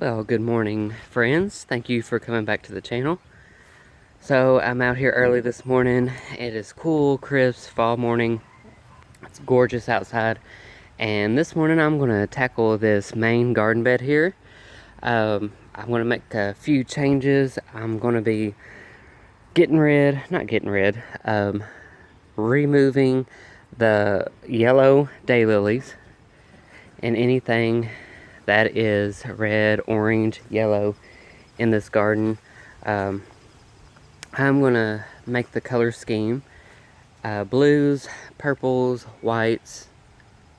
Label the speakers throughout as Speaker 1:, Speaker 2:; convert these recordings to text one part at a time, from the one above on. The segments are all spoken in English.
Speaker 1: Well, good morning, friends. Thank you for coming back to the channel. So, I'm out here early this morning. It is cool, crisp, fall morning. It's gorgeous outside. And this morning I'm going to tackle this main garden bed here. I'm going to make a few changes. I'm going to be removing the yellow daylilies and anything that is red, orange, yellow in this garden. I'm gonna make the color scheme blues, purples, whites,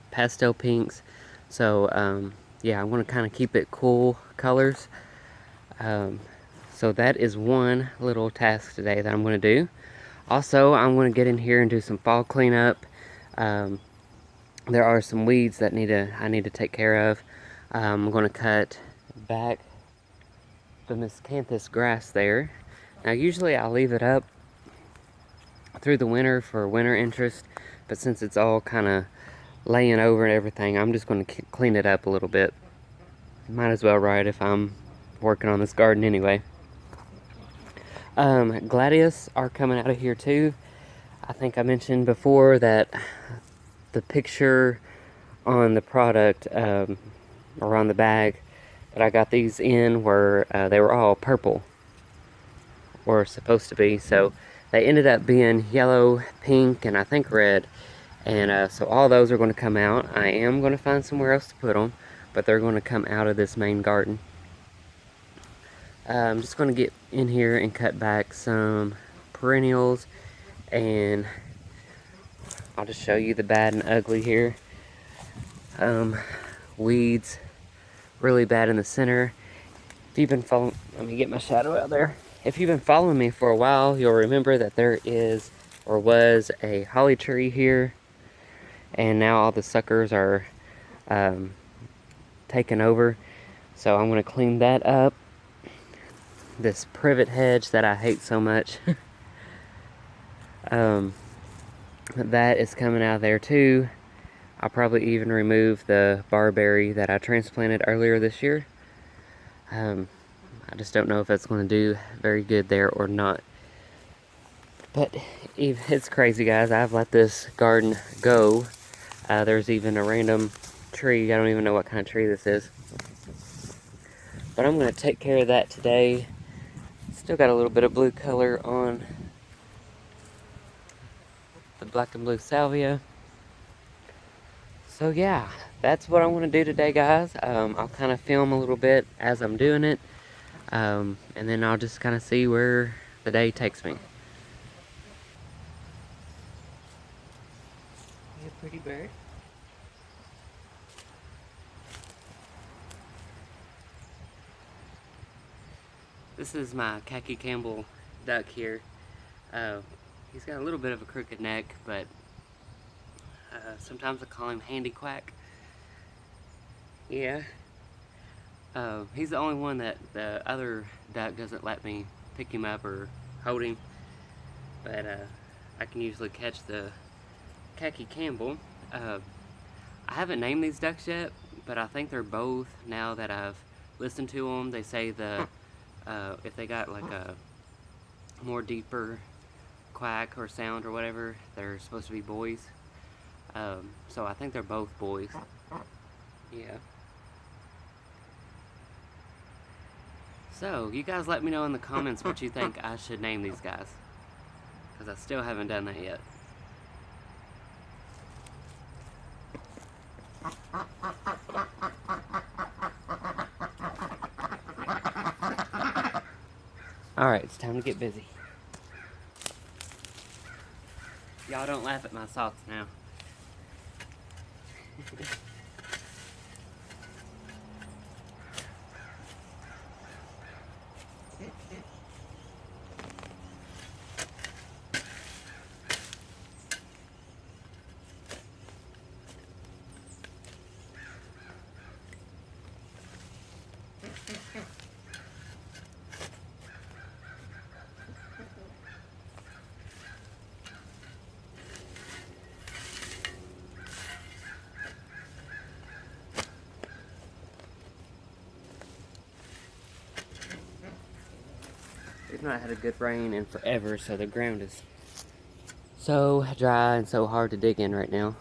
Speaker 1: pastel pinks. So yeah, I'm gonna kind of keep it cool colors. So that is one little task today that I'm gonna do. Also, I'm gonna get in here and do some fall cleanup. There are some weeds that I need to take care of. I'm gonna cut back the miscanthus grass there. Now usually I'll leave it up through the winter for winter interest, but since it's all kind of laying over and everything, I'm just going to clean it up a little bit. Might as well, right, if I'm working on this garden anyway. Gladius are coming out of here too. I think I mentioned before that the picture on the product or on the bag that I got these in were they were all purple, or supposed to be. So they ended up being yellow, pink, and I think red. And so all those are going to come out. I am going to find somewhere else to put them, but they're going to come out of this main garden. I'm just going to get in here and cut back some perennials, and I'll just show you the bad and ugly here. Weeds, really bad in the center. If you've been following, let me get my shadow out there. If you've been following me for a while, you'll remember that there is, or was, a holly tree here, and now all the suckers are taken over. So I'm going to clean that up. This privet hedge that I hate so much, that is coming out of there too. I'll probably even remove the barberry that I transplanted earlier this year. I just don't know if it's going to do very good there or not. But it's crazy, guys. I've let this garden go. There's even a random tree. I don't even know what kind of tree this is. But I'm going to take care of that today. Still got a little bit of blue color on the black and blue salvia. So yeah, that's what I'm going to do today, guys. I'll kind of film a little bit as I'm doing it. And then I'll just kind of see where the day takes me. You a pretty bird. This is my Khaki Campbell duck here. He's got a little bit of a crooked neck, but sometimes I call him Handy Quack. Yeah. He's the only one that the other duck doesn't let me pick him up or hold him. But I can usually catch the Khaki Campbell. I haven't named these ducks yet, but I think they're both, now that I've listened to them, they say if they got like a more deeper quack or sound or whatever, they're supposed to be boys. So I think they're both boys. Yeah. So, you guys let me know in the comments what you think I should name these guys, because I still haven't done that yet. Alright, it's time to get busy. Y'all don't laugh at my socks now. We've not had a good rain in forever, so the ground is so dry and so hard to dig in right now.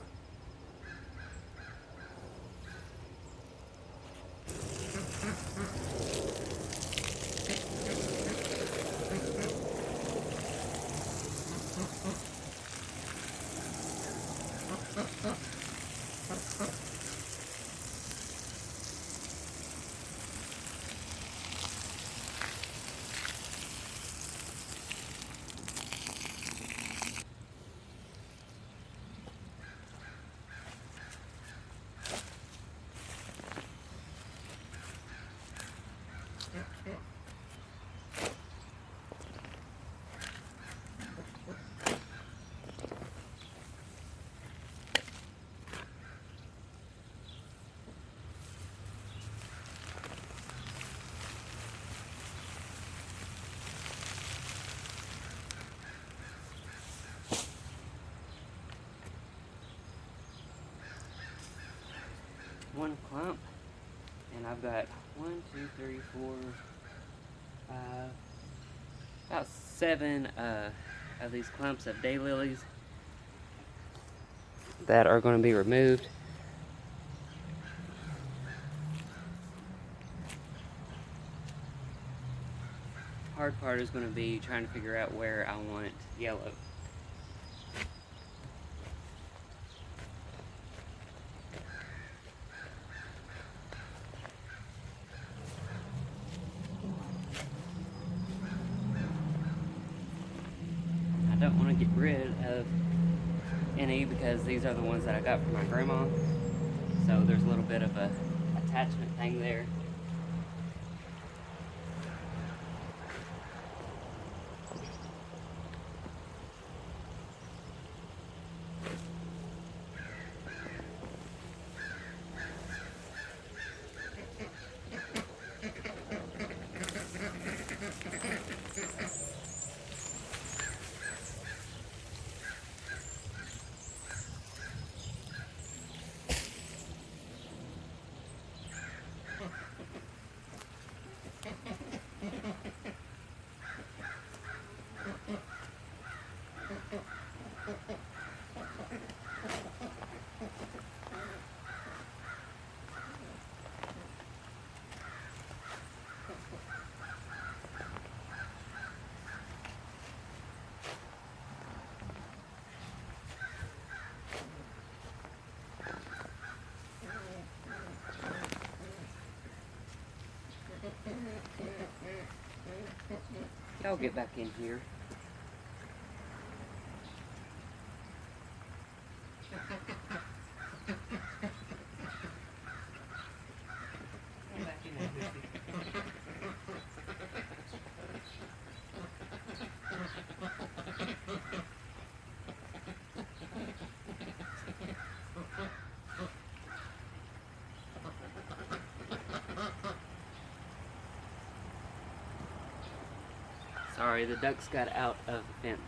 Speaker 1: One clump, and I've got 1, 2, 3, 4, 5, about 7 of these clumps of daylilies that are going to be removed. Hard part is going to be trying to figure out where I want yellow. I don't want to get rid of any because these are the ones that I got from my grandma. So there's a little bit of a attachment thing there. Y'all get back in here. Sorry, the ducks got out of the fence.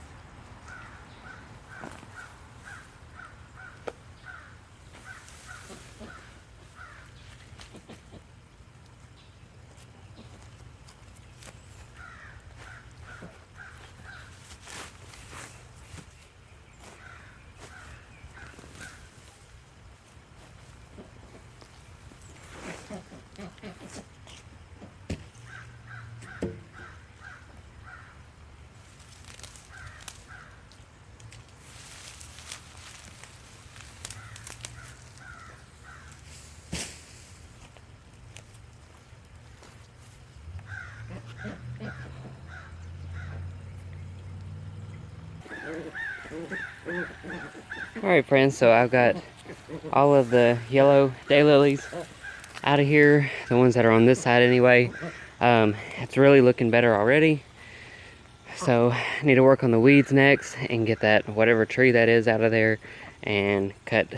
Speaker 1: Alright friends, so I've got all of the yellow daylilies out of here, the ones that are on this side anyway. It's really looking better already. So I need to work on the weeds next and get that whatever tree that is out of there and cut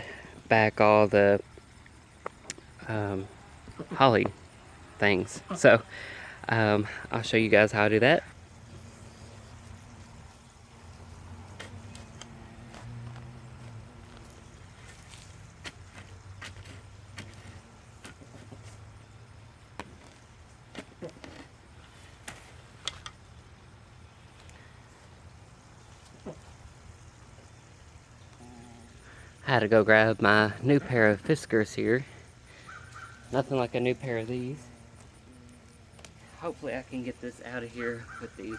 Speaker 1: back all the holly things. So I'll show you guys how I do that. I had to go grab my new pair of Fiskars here. Nothing like a new pair of these. Hopefully I can get this out of here with these.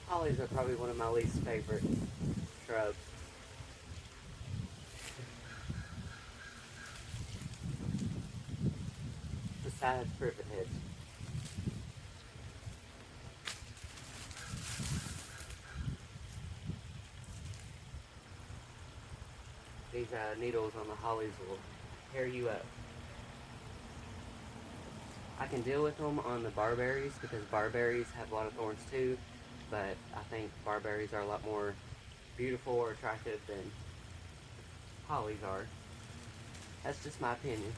Speaker 1: Hollies are probably one of my least favorite shrubs. Besides privet heads. These needles on the hollies will tear you up. I can deal with them on the barberries because barberries have a lot of thorns too, but I think barberries are a lot more beautiful or attractive than hollies are. That's just my opinion.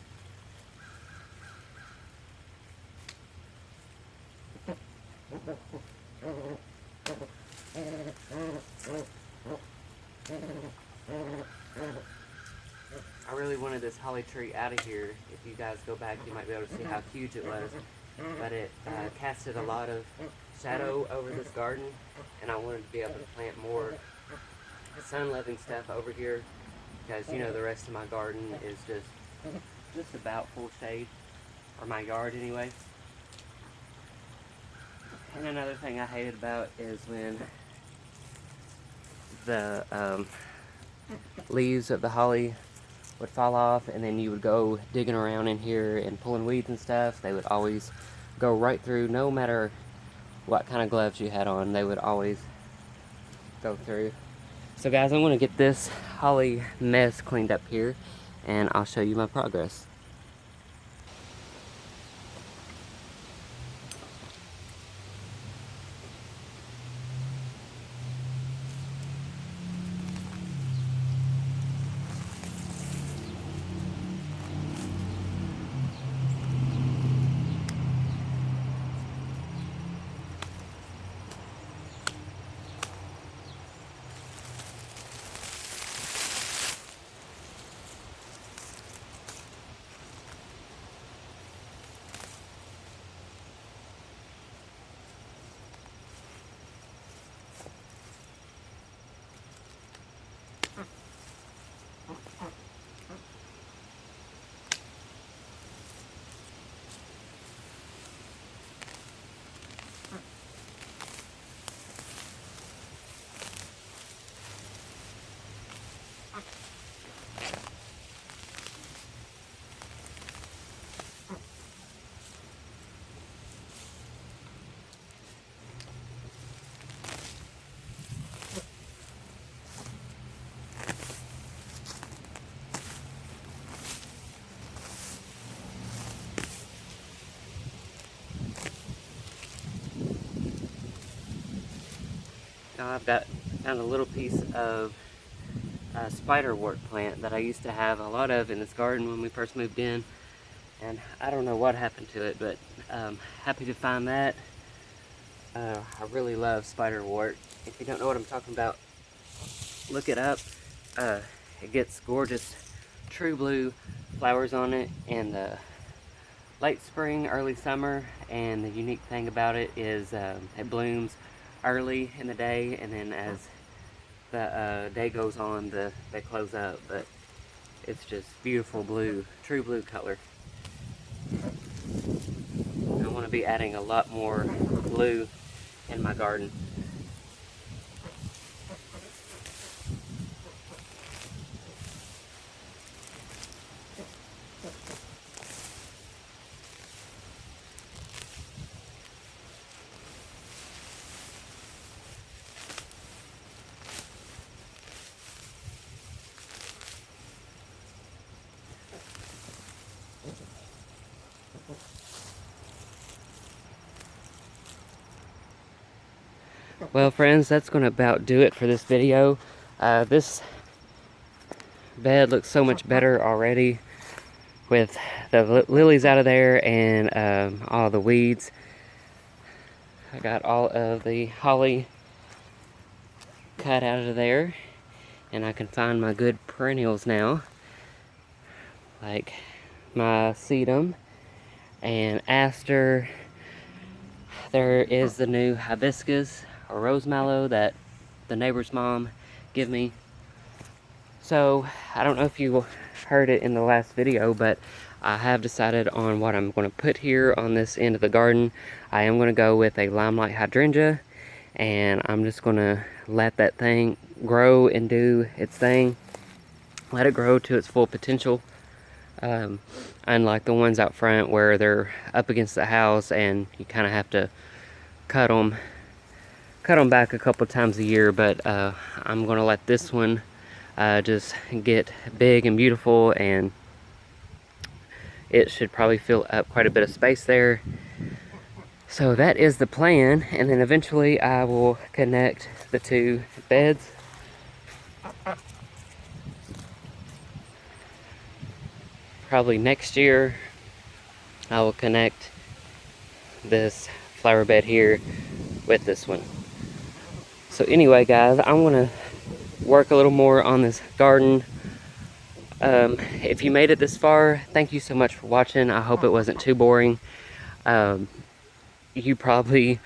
Speaker 1: I really wanted this holly tree out of here. If you guys go back, you might be able to see how huge it was. But it casted a lot of shadow over this garden, and I wanted to be able to plant more sun-loving stuff over here because, you know, the rest of my garden is just about full shade, or my yard anyway. And another thing I hated about is when the leaves of the holly would fall off, and then you would go digging around in here and pulling weeds and stuff. They would always go right through, no matter what kind of gloves you had on, they would always go through. So guys, I'm gonna get this holly mess cleaned up here, and I'll show you my progress. Now I've found a little piece of spider wart plant that I used to have a lot of in this garden when we first moved in, and I don't know what happened to it, but happy to find that. I really love spider wart. If you don't know what I'm talking about, look it up. It gets gorgeous true blue flowers on it in the late spring, early summer, and the unique thing about it is it blooms early in the day, and then as the day goes on, they close up. But it's just beautiful blue, true blue color. to be adding a lot more blue in my garden. Well, friends, that's going to about do it for this video. This bed looks so much better already with the lilies out of there and all the weeds. I got all of the holly cut out of there, and I can find my good perennials now, like my sedum and aster. There is the new hibiscus or rose mallow that the neighbor's mom gave me. So I don't know if you heard it in the last video, but I have decided on what I'm going to put here on this end of the garden. I am going to go with a Limelight Hydrangea, and I'm just going to let that thing grow and do its thing. Let it grow to its full potential. Unlike the ones out front where they're up against the house and you kind of have to cut them back a couple times a year. But I'm going to let this one just get big and beautiful, and it should probably fill up quite a bit of space there. So that is the plan, and then eventually I will connect the two beds. Probably next year I will connect this flower bed here with this one. So anyway, guys, I'm gonna work a little more on this garden. If you made it this far, thank you so much for watching. I hope it wasn't too boring. You probably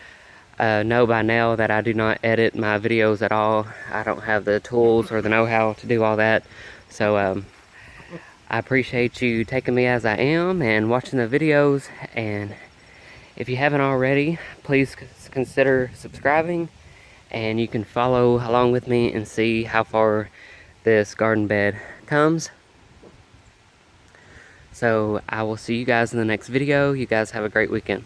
Speaker 1: know by now that I do not edit my videos at all. I don't have the tools or the know-how to do all that. So I appreciate you taking me as I am and watching the videos. And if you haven't already, please consider subscribing, and you can follow along with me and see how far this garden bed comes. So I will see you guys in the next video. You guys have a great weekend.